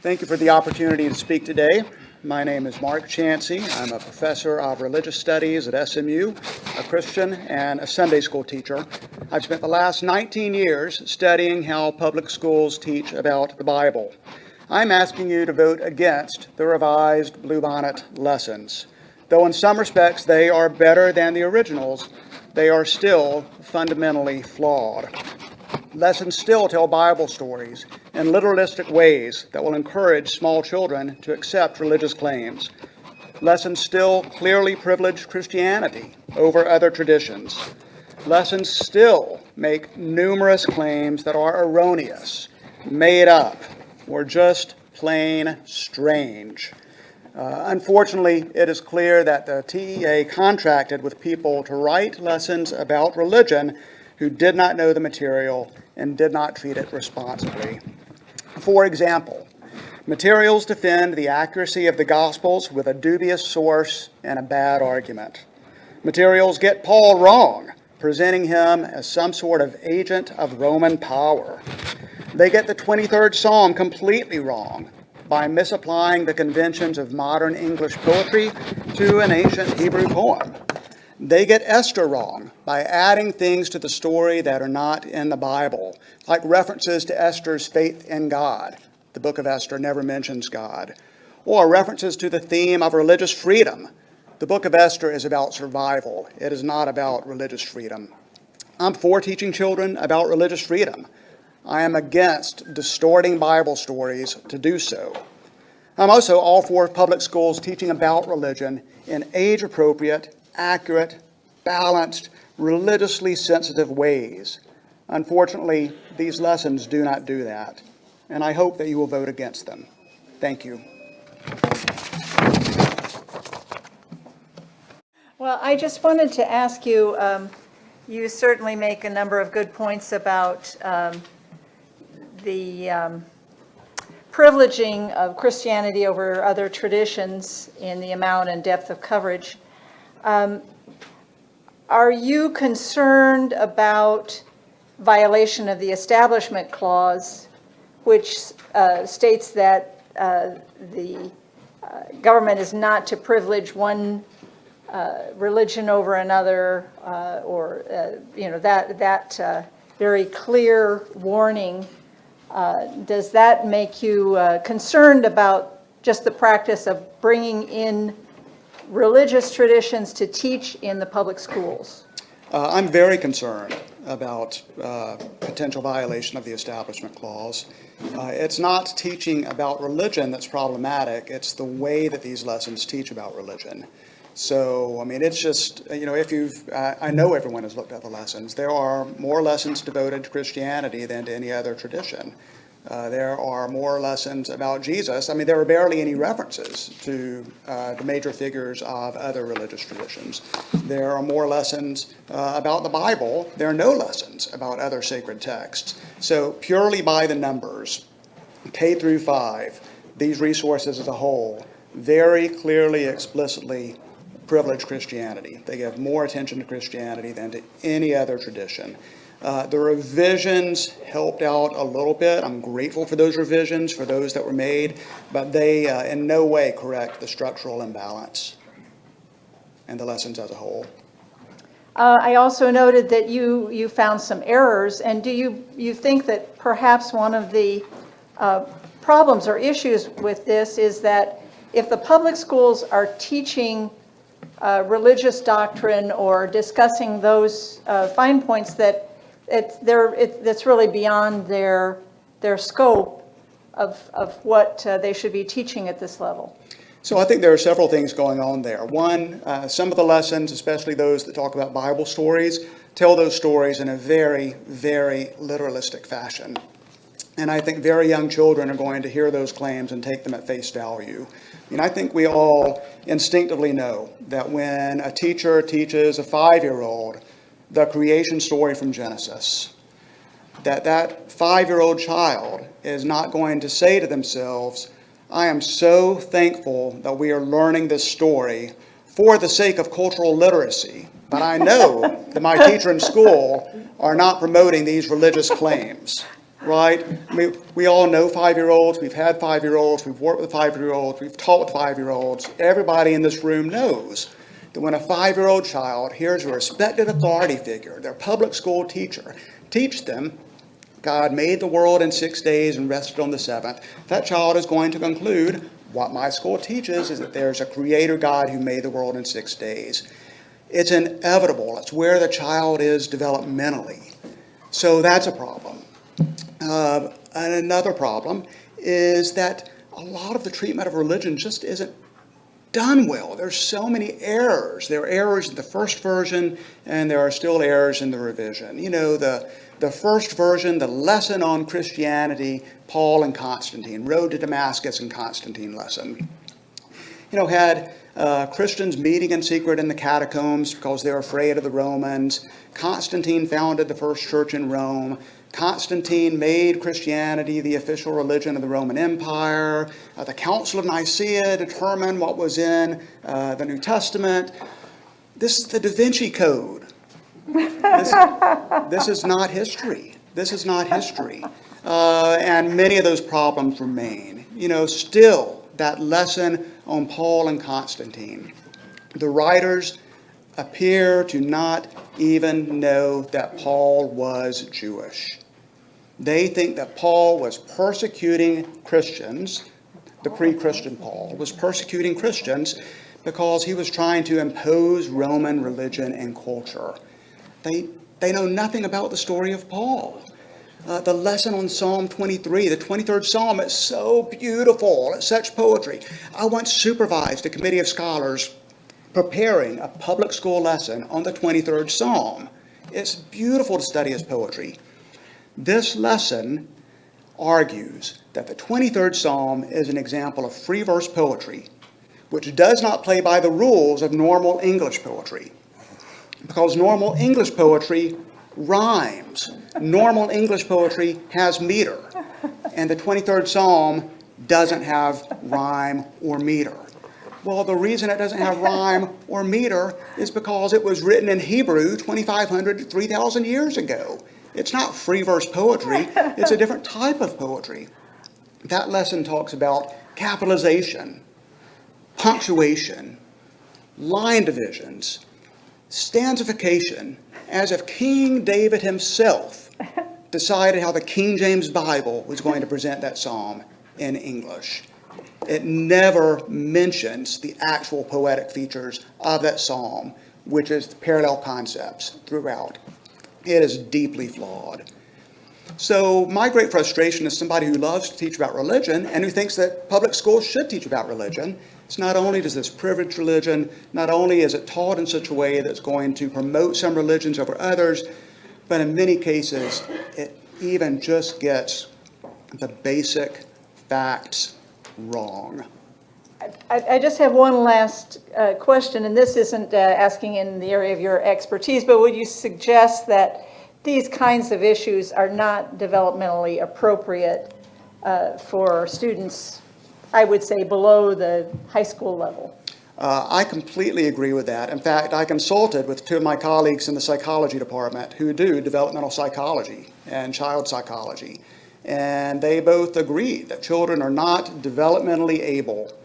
Thank you for the opportunity to speak today. My name is Mark Chancey. I'm a professor of religious studies at SMU, a Christian, and a Sunday school teacher. I've spent the last 19 years studying how public schools teach about the Bible. I'm asking you to vote against the revised Bluebonnet lessons. Though in some respects they are better than the originals, they are still fundamentally flawed. Lessons still tell Bible stories in literalistic ways that will encourage small children to accept religious claims. Lessons still clearly privilege Christianity over other traditions. Lessons still make numerous claims that are erroneous, made up, or just plain strange. Unfortunately, it is clear that the TEA contracted with people to write lessons about religion who did not know the material and did not treat it responsibly. For example, materials defend the accuracy of the Gospels with a dubious source and a bad argument. Materials get Paul wrong, presenting him as some sort of agent of Roman power. They get the 23rd Psalm completely wrong by misapplying the conventions of modern English poetry to an ancient Hebrew poem. They get Esther wrong by adding things to the story that are not in the Bible, like references to Esther's faith in God. The book of Esther never mentions God. Or references to the theme of religious freedom. The book of Esther is about survival. It is not about religious freedom. I'm for teaching children about religious freedom. I am against distorting Bible stories to do so. I'm also all for public schools teaching about religion in age-appropriate, accurate, balanced, religiously sensitive ways. Unfortunately, these lessons do not do that, and I hope that you will vote against them. Thank you. Well, I just wanted to ask you, you certainly make a number of good points about the privileging of Christianity over other traditions in the amount and depth of coverage. Are you concerned about violation of the Establishment Clause, which states that the government is not to privilege one religion over another, or that very clear warning? Does that make you concerned about just the practice of bringing in religious traditions to teach in the public schools? I'm very concerned about potential violation of the Establishment Clause. It's not teaching about religion that's problematic, it's the way that these lessons teach about religion. So, I mean, it's just, if I know everyone has looked at the lessons. There are more lessons devoted to Christianity than to any other tradition. There are more lessons about Jesus. I mean, there are barely any references to the major figures of other religious traditions. There are more lessons about the Bible. There are no lessons about other sacred texts. So purely by the numbers, K through 5, these resources as a whole very clearly, explicitly privilege Christianity. They give more attention to Christianity than to any other tradition. The revisions helped out a little bit. I'm grateful for those revisions, for those that were made, but they in no way correct the structural imbalance and the lessons as a whole. I also noted that you found some errors, and do you think that perhaps one of the problems or issues with this is that if the public schools are teaching religious doctrine or discussing those fine points, that it's really beyond their scope of what they should be teaching at this level? So I think there are several things going on there. One, some of the lessons, especially those that talk about Bible stories, tell those stories in a very, very literalistic fashion. And I think very young children are going to hear those claims and take them at face value. I mean, I think we all instinctively know that when a teacher teaches a 5-year-old the creation story from Genesis, that 5-year-old child is not going to say to themselves, I am so thankful that we are learning this story for the sake of cultural literacy, but I know that my teacher in school are not promoting these religious claims. right? We all know 5-year-olds. We've had 5-year-olds. We've worked with 5-year-olds. We've taught with 5-year-olds. Everybody in this room knows that when a 5-year-old child hears a respected authority figure, their public school teacher, teach them God made the world in 6 days and rested on the seventh, that child is going to conclude what my school teaches is that there's a creator God who made the world in 6 days. It's inevitable. It's where the child is developmentally. So that's a problem. And another problem is that a lot of the treatment of religion just isn't done well. There's so many errors. There are errors in the first version, and there are still errors in the revision. You know, the first version, the lesson on Christianity, Paul and Constantine, Road to Damascus and Constantine lesson, you know, had Christians meeting in secret in the catacombs because they were afraid of the Romans. Constantine founded the first church in Rome. Constantine made Christianity the official religion of the Roman Empire. The Council of Nicaea determined what was in the New Testament. This is the Da Vinci Code. This is not history. This is not history. And many of those problems remain. You know, still, that lesson on Paul and Constantine. The writers appear to not even know that Paul was Jewish. They think that Paul was persecuting Christians, the pre-Christian Paul was persecuting Christians because he was trying to impose Roman religion and culture. They know nothing about the story of Paul. The lesson on Psalm 23, the 23rd Psalm, is so beautiful. It's such poetry. I once supervised a committee of scholars preparing a public school lesson on the 23rd Psalm. It's beautiful to study as poetry. This lesson argues that the 23rd Psalm is an example of free verse poetry, which does not play by the rules of normal English poetry. Because normal English poetry rhymes. Normal English poetry has meter. And the 23rd Psalm doesn't have rhyme or meter. Well, the reason it doesn't have rhyme or meter is because it was written in Hebrew 2,500 to 3,000 years ago. It's not free verse poetry. It's a different type of poetry. That lesson talks about capitalization, punctuation, line divisions, stanzification, as if King David himself decided how the King James Bible was going to present that psalm in English. It never mentions the actual poetic features of that psalm, which is the parallel concepts throughout. It is deeply flawed. So my great frustration as somebody who loves to teach about religion and who thinks that public schools should teach about religion, it's not only does this privilege religion, not only is it taught in such a way that's going to promote some religions over others, but in many cases, it even just gets the basic facts wrong. I just have one last question, and this isn't asking in the area of your expertise, but would you suggest that these kinds of issues are not developmentally appropriate for students, I would say, below the high school level? I completely agree with that. In fact, I consulted with two of my colleagues in the psychology department who do developmental psychology and child psychology. And they both agreed that children are not developmentally able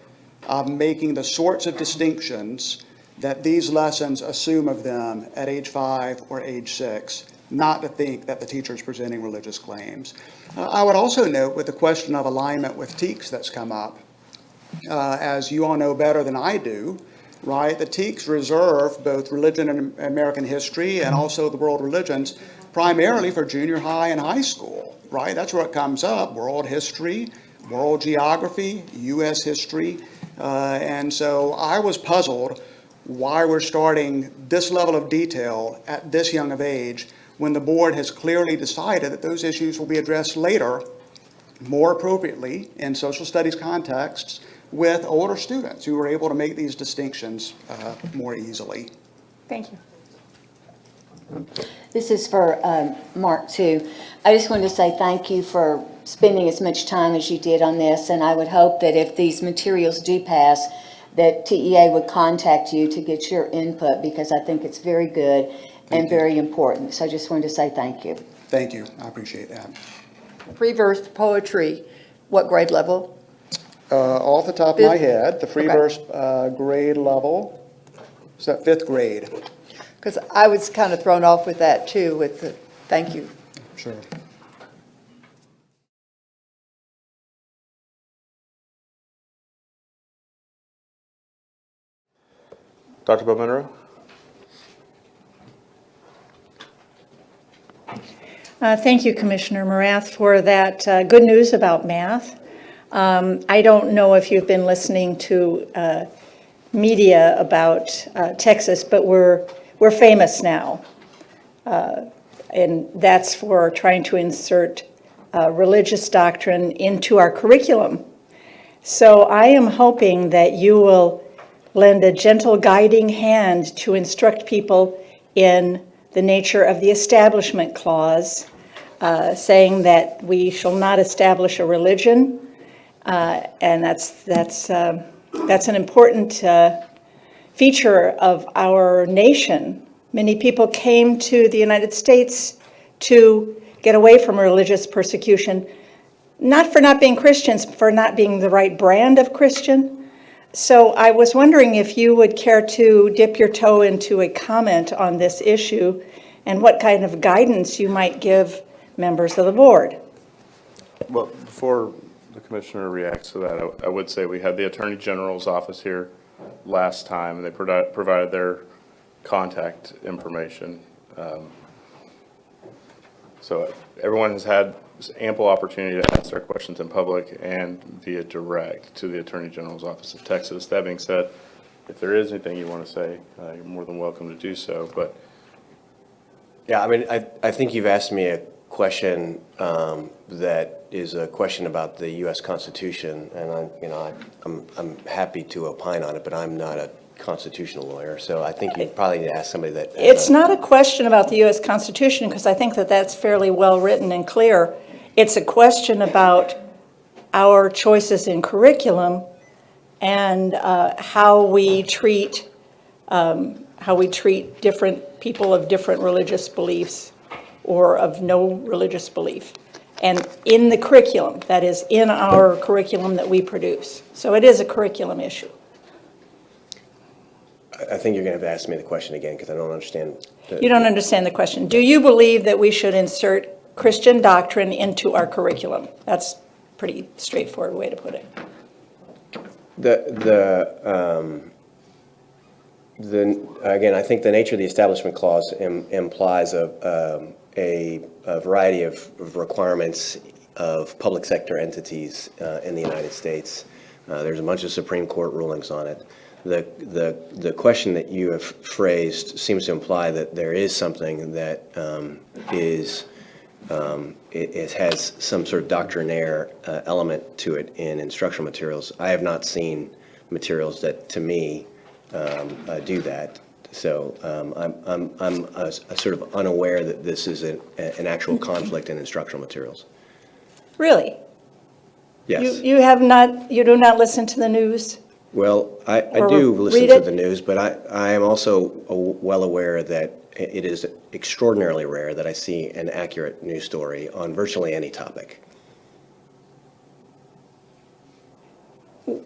of making the sorts of distinctions that these lessons assume of them at age 5 or age 6, not to think that the teacher is presenting religious claims. I would also note with the question of alignment with TEKS that's come up, as you all know better than I do, right, the TEKS reserve both religion and American history and also the world religions primarily for junior high and high school, right? That's where it comes up, world history, world geography, U.S. history. And so I was puzzled why we're starting this level of detail at this young of age when the board has clearly decided that those issues will be addressed later, more appropriately in social studies contexts with older students who are able to make these distinctions more easily. Thank you. This is for Mark, too. I just wanted to say thank you for spending as much time as you did on this, and I would hope that if these materials do pass, that TEA would contact you to get your input, because I think it's very good and very important. So I just wanted to say thank you. Thank you. I appreciate that. Free verse poetry, what grade level? Off the top of my Fifth? head, the free Okay. verse grade level, is that 5th grade? Because I was kind of thrown off with that too, with the, thank you. Sure. Dr. Bowmanero? Thank you, Commissioner Morath, for that good news about math. I don't know if you've been listening to media about Texas, but we're famous now. And that's for trying to insert religious doctrine into our curriculum. So I am hoping that you will lend a gentle guiding hand to instruct people in the nature of the Establishment Clause, saying that we shall not establish a religion, and that's an important feature of our nation. Many people came to the United States to get away from religious persecution, not for not being Christians, for not being the right brand of Christian. So I was wondering if you would care to dip your toe into a comment on this issue and what kind of guidance you might give members of the board. Well, before the commissioner reacts to that, I would say we had the Attorney General's office here last time, and they provided their contact information. So everyone has had ample opportunity to ask their questions in public and via direct to the Attorney General's office of Texas. That being said, if there is anything you want to say, you're more than welcome to do so. But Yeah, I mean, I think you've asked me a question that is a question about the U.S. Constitution, and I'm happy to opine on it, but I'm not a constitutional lawyer, so I think you probably need to ask somebody that. It's not a question about the U.S. Constitution, because I think that that's fairly well written and clear. It's a question about our choices in curriculum and how we treat different people of different religious beliefs or of no religious belief. And in the curriculum, that is in our curriculum that we produce. So it is a curriculum issue. I think you're going to have to ask me the question again, because I don't understand. You don't understand the question. Do you believe that we should insert Christian doctrine into our curriculum? That's a pretty straightforward way to put it. Again, I think the nature of the Establishment Clause implies a variety of requirements of public sector entities in the United States. There's a bunch of Supreme Court rulings on it. The question that you have phrased seems to imply that there is something that it has some sort of doctrinaire element to it in instructional materials. I have not seen materials that, to me, do that. So I'm sort of unaware that this is an actual conflict in instructional materials. Really? Yes. You do not listen to the news? Well, I Or do listen read to it? the news, but I am also well aware that it is extraordinarily rare that I see an accurate news story on virtually any topic.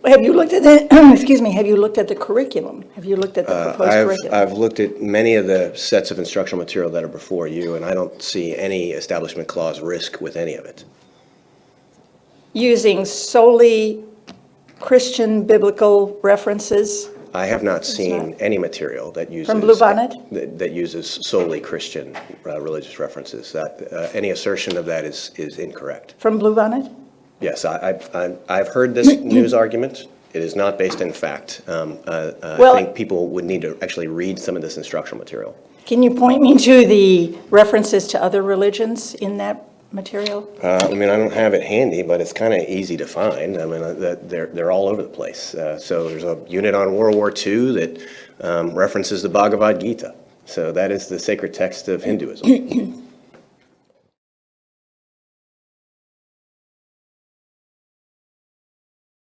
Have you looked at the, excuse me, have you looked at the curriculum? Have you looked at the proposed curriculum? I've looked at many of the sets of instructional material that are before you, and I don't see any Establishment Clause risk with any of it. Using solely Christian biblical references? I have not seen any material that uses From Bluebonnet? that uses solely Christian religious references. Any assertion of that is incorrect. From Bluebonnet? Yes, I've heard this news argument. It is not based in fact. I think people would need to actually read some of this instructional material. Can you point me to the references to other religions in that material? I mean, I don't have it handy, but it's kind of easy to find. I mean, they're all over the place. So there's a unit on World War II that references the Bhagavad Gita. So that is the sacred text of Hinduism.